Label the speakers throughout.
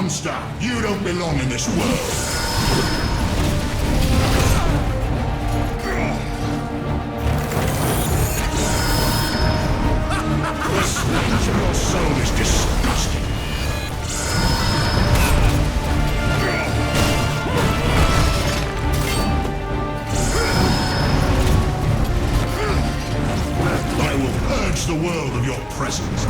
Speaker 1: monster! You don't belong in this world! The stench of your soul is disgusting! I will purge the world of your presence.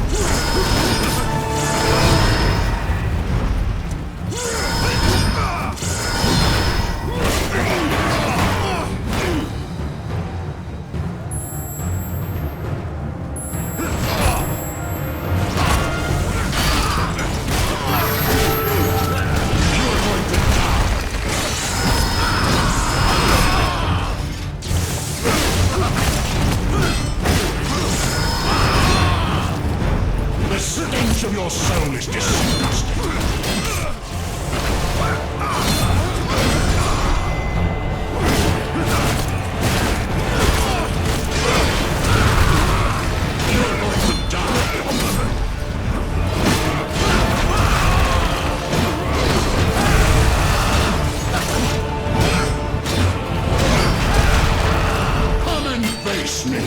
Speaker 1: Of your soul is disgusting. You're going to die. Come and face me.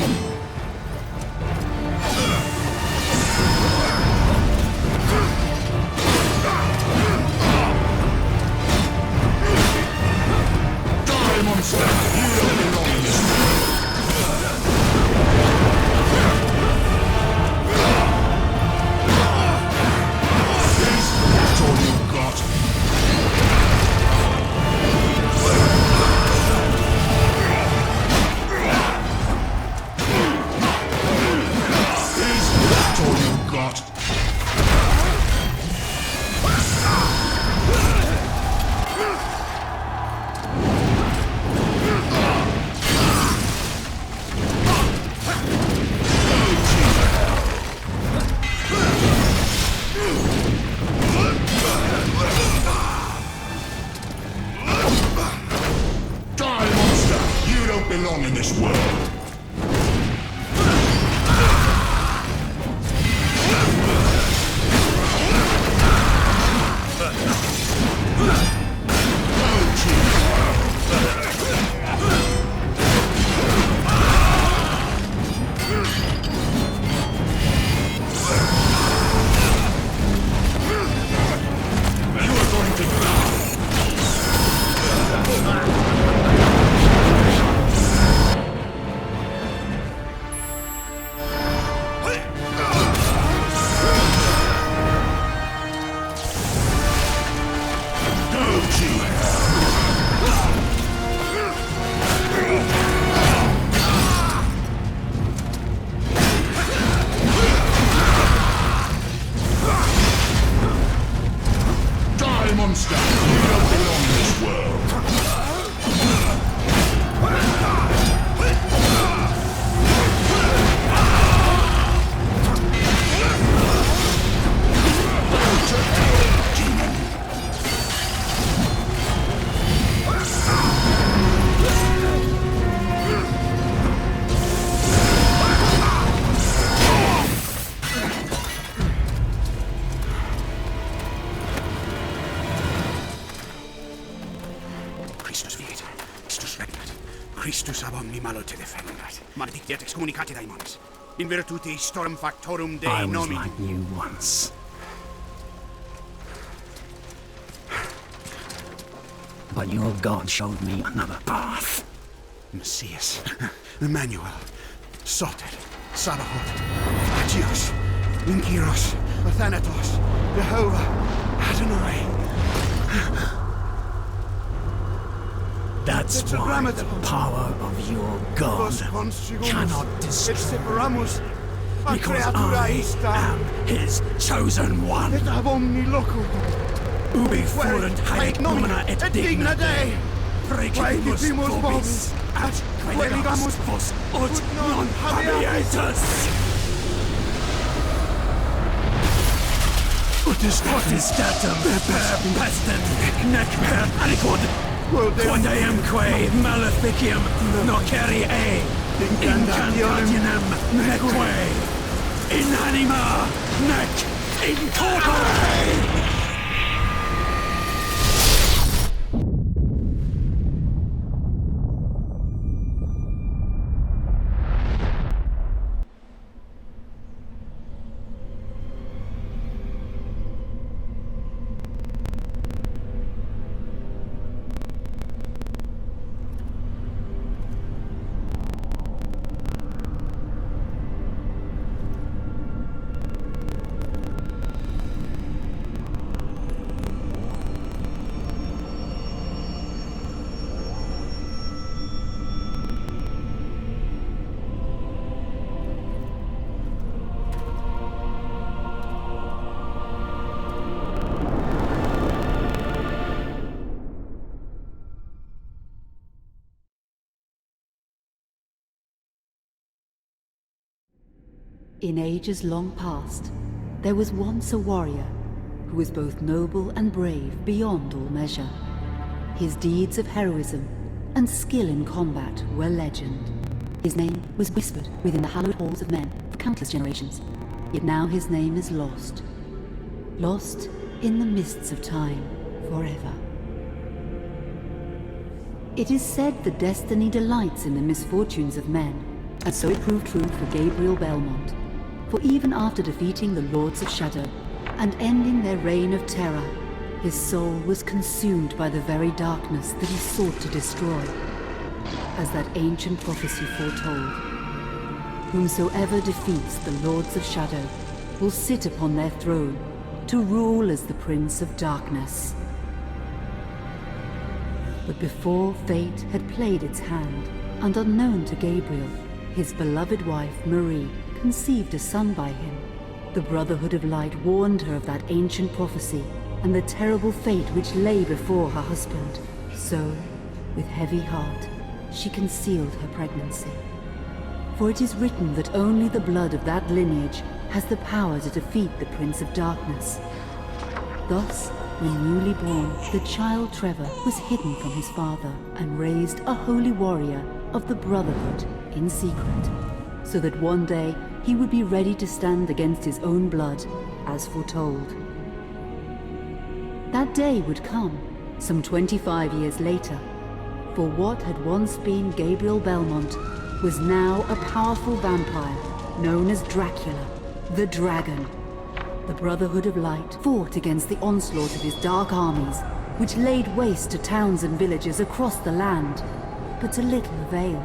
Speaker 1: Monster, you don't belong in this world. Is that all you've got? Is that all you've got? Belong in this world. You are going to die. Monster, you don't belong in this world. Christus viit, Christus regnat, Christus ab omni malo te defendat, maledictiat excommunicati daimones, in virtute storm factorum Dei
Speaker 2: I was
Speaker 1: nomini.
Speaker 2: like you once. But your God showed me another path.
Speaker 1: Messias, Emmanuel, Soter, Sabaoth, Agios, Inkyros, Athanatos, Jehovah, Adonai.
Speaker 2: That's why the power of your God cannot destroy. Because I am his chosen one. Ubi fuerunt haec nomina et digna Dei, precipimus vobis, at queligamus vos ut non habietus. Ut statum per pestem nec per aliquod, quod eamque maleficium nocere incantationem neque, in anima nec in corpore.
Speaker 3: In ages long past, there was once a warrior who was both noble and brave beyond all measure. His deeds of heroism and skill in combat were legend. His name was whispered within the hallowed halls of men for countless generations. Yet now his name is lost. Lost in the mists of time forever. It is said that destiny delights in the misfortunes of men, and so it proved true for Gabriel Belmont. For even after defeating the Lords of Shadow and ending their reign of terror, his soul was consumed by the very darkness that he sought to destroy. As that ancient prophecy foretold, whomsoever defeats the Lords of Shadow will sit upon their throne to rule as the Prince of Darkness. But before fate had played its hand, and unknown to Gabriel, his beloved wife Marie conceived a son by him. The Brotherhood of Light warned her of that ancient prophecy and the terrible fate which lay before her husband. So, with heavy heart, she concealed her pregnancy. For it is written that only the blood of that lineage has the power to defeat the Prince of Darkness. Thus, when newly born, the child Trevor was hidden from his father and raised a holy warrior of the Brotherhood in secret, so that one day he would be ready to stand against his own blood, as foretold. That day would come, some 25 years later, for what had once been Gabriel Belmont was now a powerful vampire known as Dracula, the Dragon. The Brotherhood of Light fought against the onslaught of his dark armies, which laid waste to towns and villages across the land, but to little avail.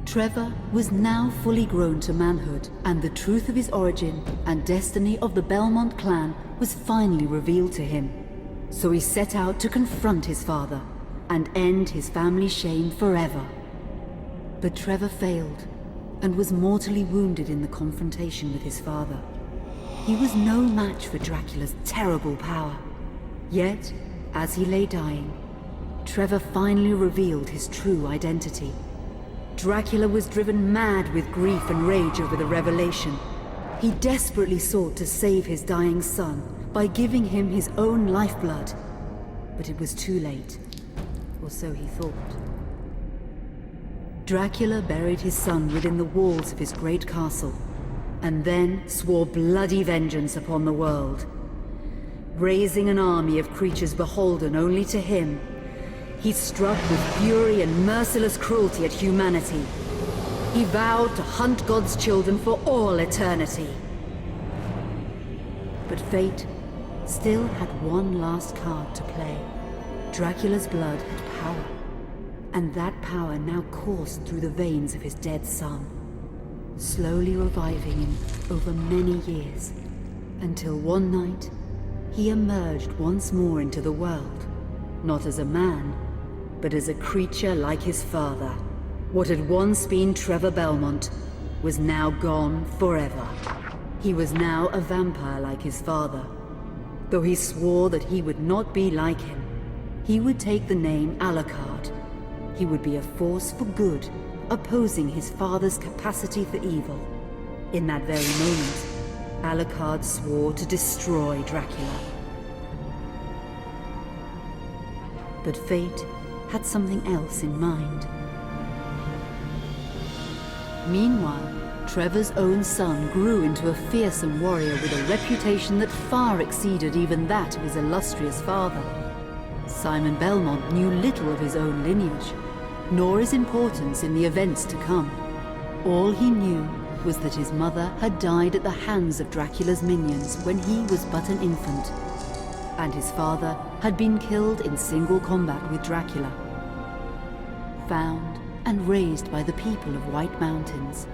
Speaker 3: Trevor was now fully grown to manhood, and the truth of his origin and destiny of the Belmont clan was finally revealed to him. So he set out to confront his father and end his family's shame forever. But Trevor failed and was mortally wounded in the confrontation with his father. He was no match for Dracula's terrible power. Yet, as he lay dying, Trevor finally revealed his true identity. Dracula was driven mad with grief and rage over the revelation. He desperately sought to save his dying son by giving him his own lifeblood. But it was too late, or so he thought. Dracula buried his son within the walls of his great castle, and then swore bloody vengeance upon the world. Raising an army of creatures beholden only to him, he struck with fury and merciless cruelty at humanity. He vowed to hunt God's children for all eternity. But fate still had one last card to play. Dracula's blood had power, and that power now coursed through the veins of his dead son, slowly reviving him over many years, until one night he emerged once more into the world, not as a man, but as a creature like his father. What had once been Trevor Belmont was now gone forever. He was now a vampire like his father. Though he swore that he would not be like him, he would take the name Alucard. He would be a force for good, opposing his father's capacity for evil. In that very moment, Alucard swore to destroy Dracula. But fate had something else in mind. Meanwhile, Trevor's own son grew into a fearsome warrior with a reputation that far exceeded even that of his illustrious father. Simon Belmont knew little of his own lineage, nor his importance in the events to come. All he knew was that his mother had died at the hands of Dracula's minions when he was but an infant, and his father had been killed in single combat with Dracula. Found and raised by the people of White Mountains,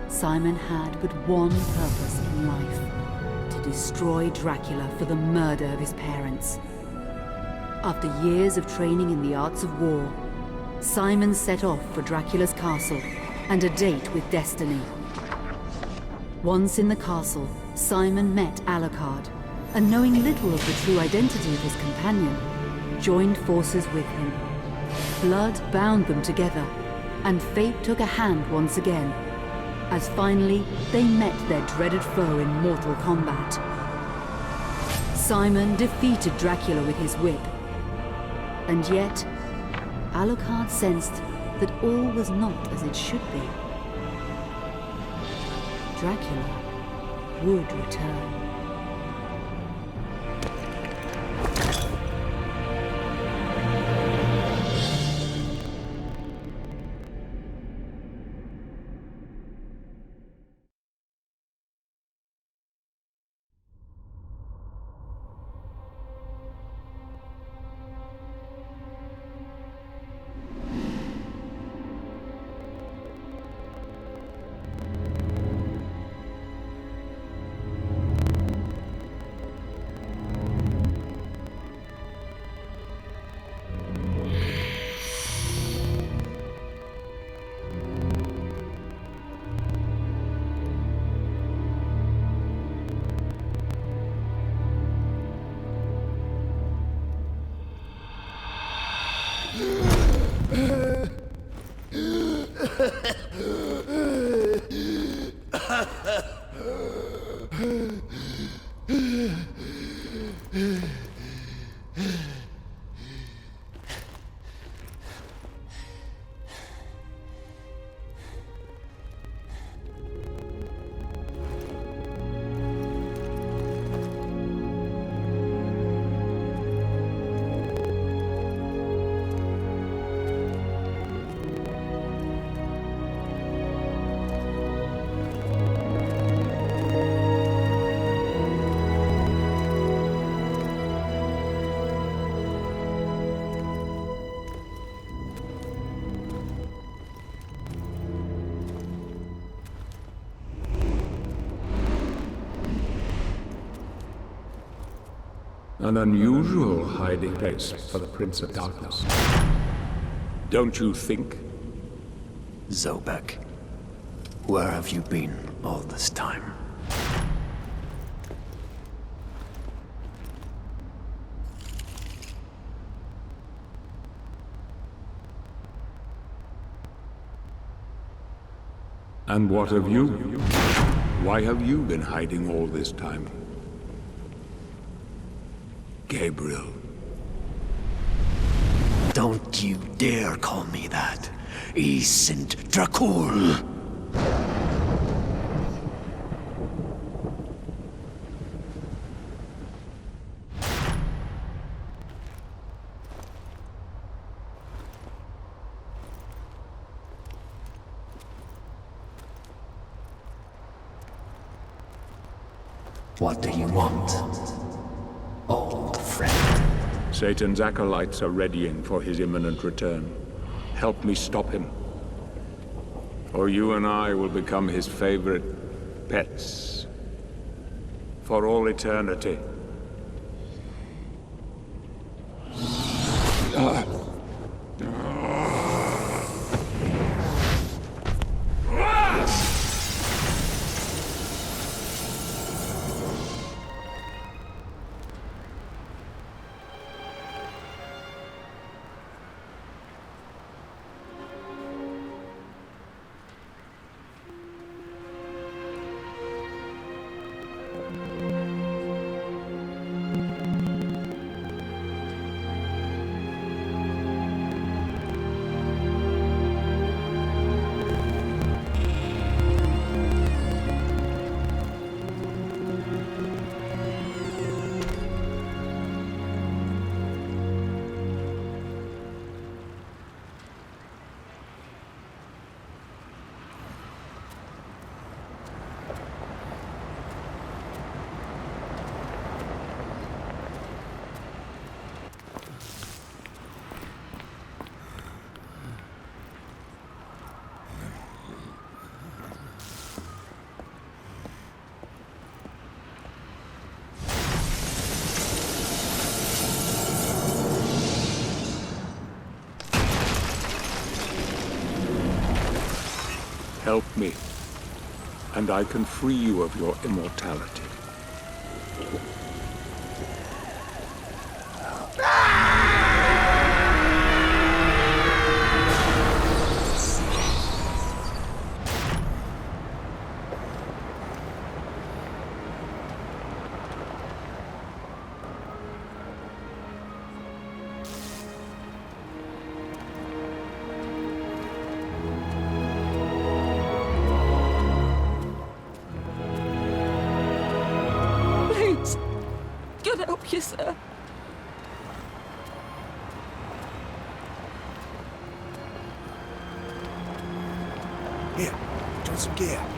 Speaker 3: Simon had but one purpose in life: to destroy Dracula for the murder of his parents. After years of training in the arts of war, Simon set off for Dracula's castle and a date with destiny. Once in the castle, Simon met Alucard, and knowing little of the true identity of his companion, joined forces with him. Blood bound them together, and fate took a hand once again. as finally they met their dreaded foe in mortal combat. Simon defeated Dracula with his whip, and yet Alucard sensed that all was not as it should be. Dracula would return.
Speaker 4: An unusual hiding place for the Prince of Darkness. Don't you think?
Speaker 2: Zobek, where have you been all this time?
Speaker 4: And what of you? Why have you been hiding all this time? Gabriel.
Speaker 2: Don't you dare call me that. I sind Dracula. What do you want, old friend?
Speaker 4: Satan's acolytes are readying for his imminent return. Help me stop him. Or you and I will become his favorite pets. For all eternity. Help me, and I can free you of your immortality.
Speaker 1: some gear.